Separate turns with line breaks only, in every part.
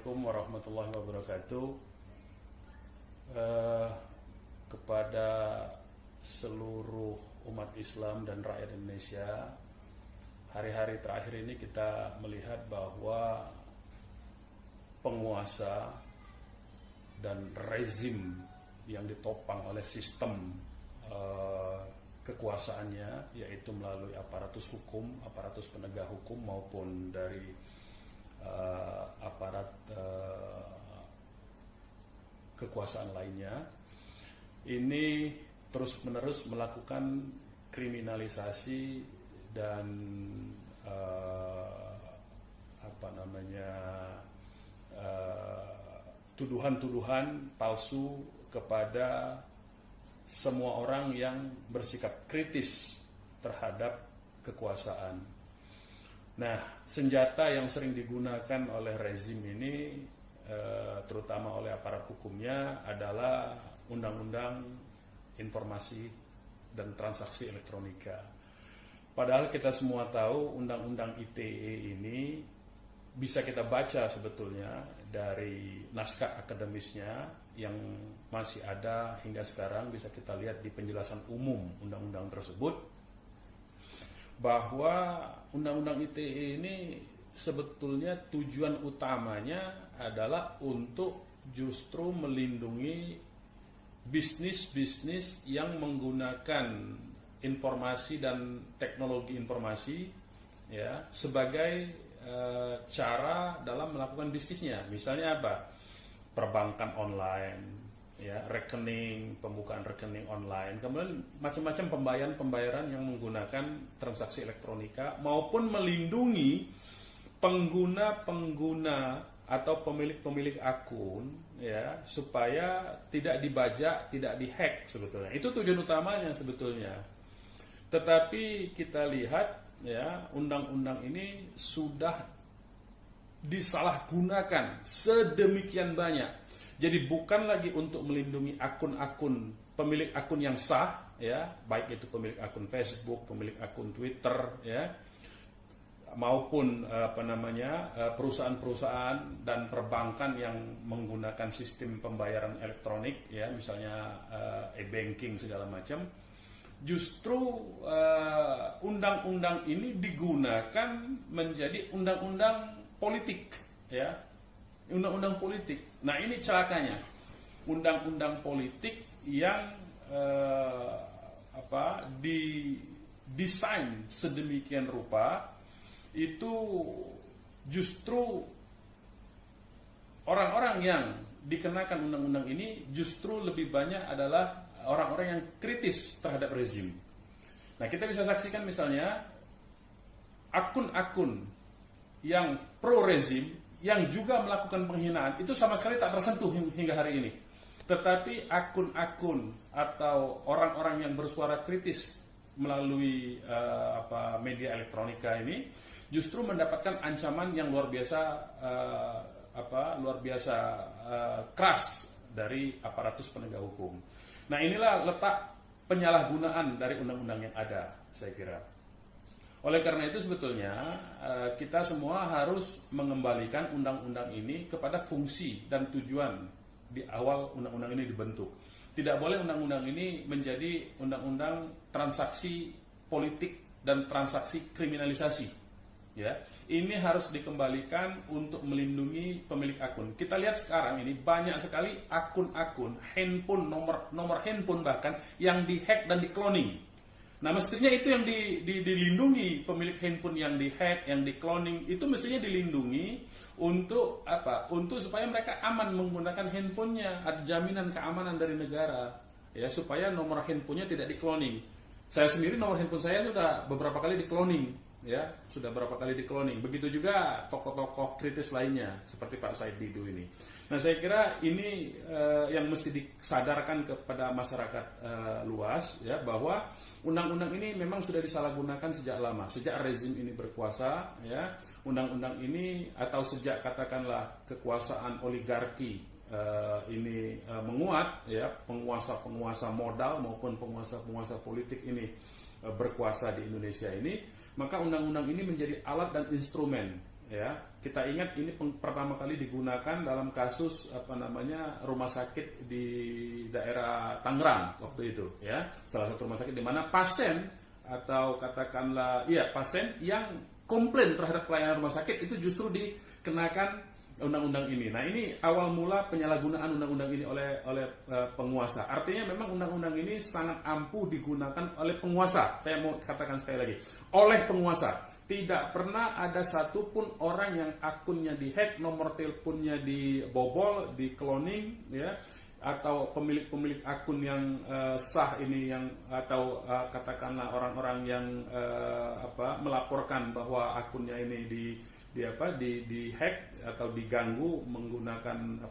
Assalamualaikum warahmatullahi wabarakatuh. Kepada seluruh umat Islam dan rakyat Indonesia, hari-hari terakhir ini kita melihat bahwa penguasa dan rezim yang ditopang oleh sistem kekuasaannya, yaitu melalui aparatus hukum, aparatus penegak hukum maupun dari aparat kekuasaan lainnya, ini terus-menerus melakukan kriminalisasi dan tuduhan-tuduhan palsu kepada semua orang yang bersikap kritis terhadap kekuasaan. Nah, senjata yang sering digunakan oleh rezim ini, terutama oleh aparat hukumnya, adalah Undang-Undang Informasi dan Transaksi Elektronika. Padahal kita semua tahu Undang-Undang ITE ini bisa kita baca sebetulnya dari naskah akademisnya yang masih ada hingga sekarang, bisa kita lihat di penjelasan umum undang-undang tersebut, bahwa Undang-Undang ITE ini sebetulnya tujuan utamanya adalah untuk justru melindungi bisnis-bisnis yang menggunakan informasi dan teknologi informasi ya sebagai cara dalam melakukan bisnisnya. Misalnya apa? Perbankan online, ya, rekening, pembukaan rekening online, kemudian macam-macam pembayaran yang menggunakan transaksi elektronika, maupun melindungi pengguna-pengguna atau pemilik-pemilik akun, ya, supaya tidak dibajak, tidak dihack sebetulnya. Itu tujuan utamanya sebetulnya. Tetapi kita lihat, ya, undang-undang ini sudah disalahgunakan sedemikian banyak. Jadi bukan lagi untuk melindungi akun-akun pemilik akun yang sah, ya, baik itu pemilik akun Facebook, pemilik akun Twitter, ya, maupun perusahaan-perusahaan dan perbankan yang menggunakan sistem pembayaran elektronik, ya, misalnya e-banking segala macam. Justru undang-undang ini digunakan menjadi undang-undang politik, ya, undang-undang politik. Nah, ini celakanya, undang-undang politik yang didesain sedemikian rupa, itu justru orang-orang yang dikenakan undang-undang ini justru lebih banyak adalah orang-orang yang kritis terhadap rezim. Nah, kita bisa saksikan misalnya akun-akun yang pro rezim yang juga melakukan penghinaan itu sama sekali tak tersentuh hingga hari ini. Tetapi akun-akun atau orang-orang yang bersuara kritis melalui media elektronika ini justru mendapatkan ancaman yang luar biasa keras dari aparatus penegak hukum. Nah, inilah letak penyalahgunaan dari undang-undang yang ada, saya kira. Oleh karena itu sebetulnya kita semua harus mengembalikan undang-undang ini kepada fungsi dan tujuan di awal undang-undang ini dibentuk. Tidak boleh undang-undang ini menjadi undang-undang transaksi politik dan transaksi kriminalisasi. Ya, ini harus dikembalikan untuk melindungi pemilik akun. Kita lihat sekarang ini banyak sekali akun-akun, handphone, nomor handphone bahkan yang dihack dan dikloning. Nah, mestinya itu yang dilindungi, pemilik handphone yang dihack, yang dikloning, itu mestinya dilindungi untuk apa? Untuk supaya mereka aman menggunakan handphonenya, ada jaminan keamanan dari negara, ya, supaya nomor handphonenya tidak dikloning. Saya sendiri nomor handphone saya sudah beberapa kali dikloning, ya, sudah beberapa kali dikloning. Begitu juga tokoh-tokoh kritis lainnya seperti Pak Said Didu ini. Nah, saya kira ini yang mesti disadarkan kepada masyarakat luas, ya, bahwa undang-undang ini memang sudah disalahgunakan sejak lama, sejak rezim ini berkuasa, ya. Undang-undang ini atau sejak katakanlah kekuasaan oligarki ini menguat, ya, penguasa-penguasa modal maupun penguasa-penguasa politik ini berkuasa di Indonesia ini, maka undang-undang ini menjadi alat dan instrumen ya. Kita ingat ini pertama kali digunakan dalam kasus rumah sakit di daerah Tangerang waktu itu, ya. Salah satu rumah sakit di mana pasien atau katakanlah pasien yang komplain terhadap pelayanan rumah sakit itu justru dikenakan undang-undang ini. Nah, ini awal mula penyalahgunaan undang-undang ini oleh penguasa. Artinya memang undang-undang ini sangat ampuh digunakan oleh penguasa. Saya mau katakan sekali lagi, oleh penguasa. Tidak pernah ada satupun orang yang akunnya dihack, nomor teleponnya dibobol, di cloning, ya, atau pemilik akun yang sah ini atau katakanlah orang-orang yang melaporkan bahwa akunnya ini di hack atau diganggu menggunakan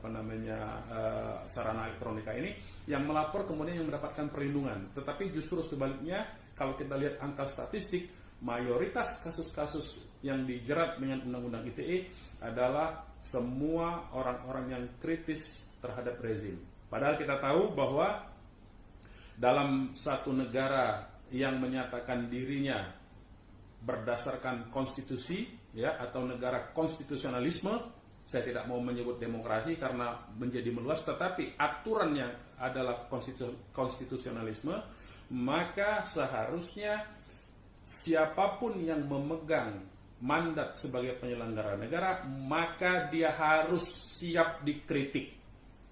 sarana elektronika ini, yang melapor kemudian yang mendapatkan perlindungan. Tetapi justru sebaliknya, kalau kita lihat angka statistik, mayoritas kasus-kasus yang dijerat dengan Undang-Undang ITE adalah semua orang-orang yang kritis terhadap rezim. Padahal kita tahu bahwa dalam satu negara yang menyatakan dirinya berdasarkan konstitusi, ya, atau negara konstitusionalisme, saya tidak mau menyebut demokrasi karena menjadi meluas, tetapi aturannya adalah konstitusionalisme, maka seharusnya siapapun yang memegang mandat sebagai penyelenggara negara, maka dia harus siap dikritik.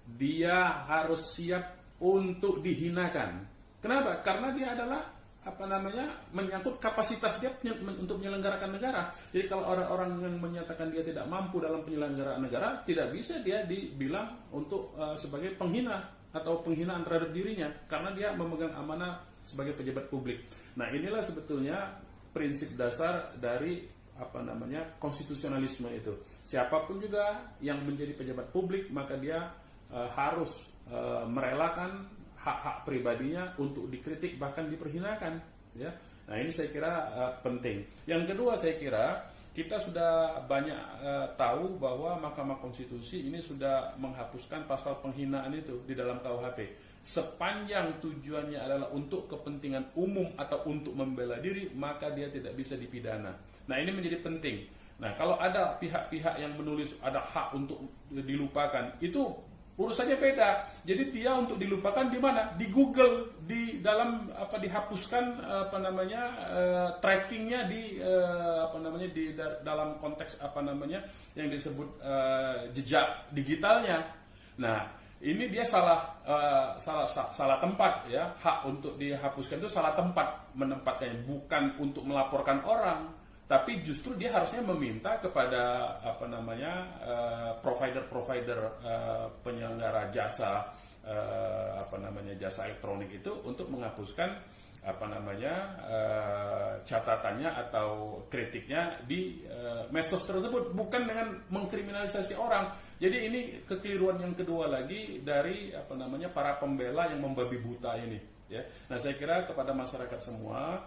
Dia harus siap untuk dihinakan. Kenapa? Karena dia adalah menyangkut kapasitas dia untuk menyelenggarakan negara. Jadi kalau orang-orang yang menyatakan dia tidak mampu dalam penyelenggaraan negara, tidak bisa dia dibilang untuk sebagai penghina atau penghinaan terhadap dirinya, karena dia memegang amanah sebagai pejabat publik. Nah, inilah sebetulnya prinsip dasar dari konstitusionalisme itu. Siapapun juga yang menjadi pejabat publik, maka dia harus merelakan hak-hak pribadinya untuk dikritik, bahkan diperhinakan, ya. Nah, ini saya kira penting. Yang kedua, saya kira kita sudah banyak tahu bahwa Mahkamah Konstitusi ini sudah menghapuskan pasal penghinaan itu di dalam KUHP. Sepanjang tujuannya adalah untuk kepentingan umum atau untuk membela diri, maka dia tidak bisa dipidana. Nah, ini menjadi penting. Nah, kalau ada pihak-pihak yang menulis ada hak untuk dilupakan, itu urusannya beda. Jadi dia untuk dilupakan di mana? Di Google, di dalam dihapuskan trackingnya di dalam konteks yang disebut jejak digitalnya. Nah, ini dia salah tempat, ya. Hak untuk dihapuskan itu salah tempat menempatkannya, bukan untuk melaporkan orang, tapi justru dia harusnya meminta kepada provider penyelenggara jasa jasa elektronik itu untuk menghapuskan catatannya atau kritiknya di medsos tersebut, bukan dengan mengkriminalisasi orang. Jadi ini kekeliruan yang kedua lagi dari para pembela yang membabi buta ini, ya. Nah, saya kira kepada masyarakat semua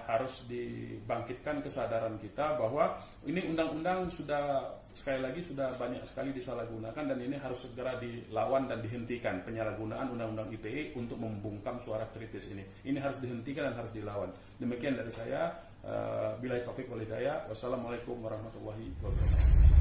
harus dibangkitkan kesadaran kita bahwa ini undang-undang sudah sekali lagi sudah banyak sekali disalahgunakan, dan ini harus segera dilawan dan dihentikan penyalahgunaan undang-undang ITE untuk membungkam suara kritis ini. Ini harus dihentikan dan harus dilawan. Demikian dari saya. Billahi taufik wal hidayah. Wassalamualaikum warahmatullahi wabarakatuh.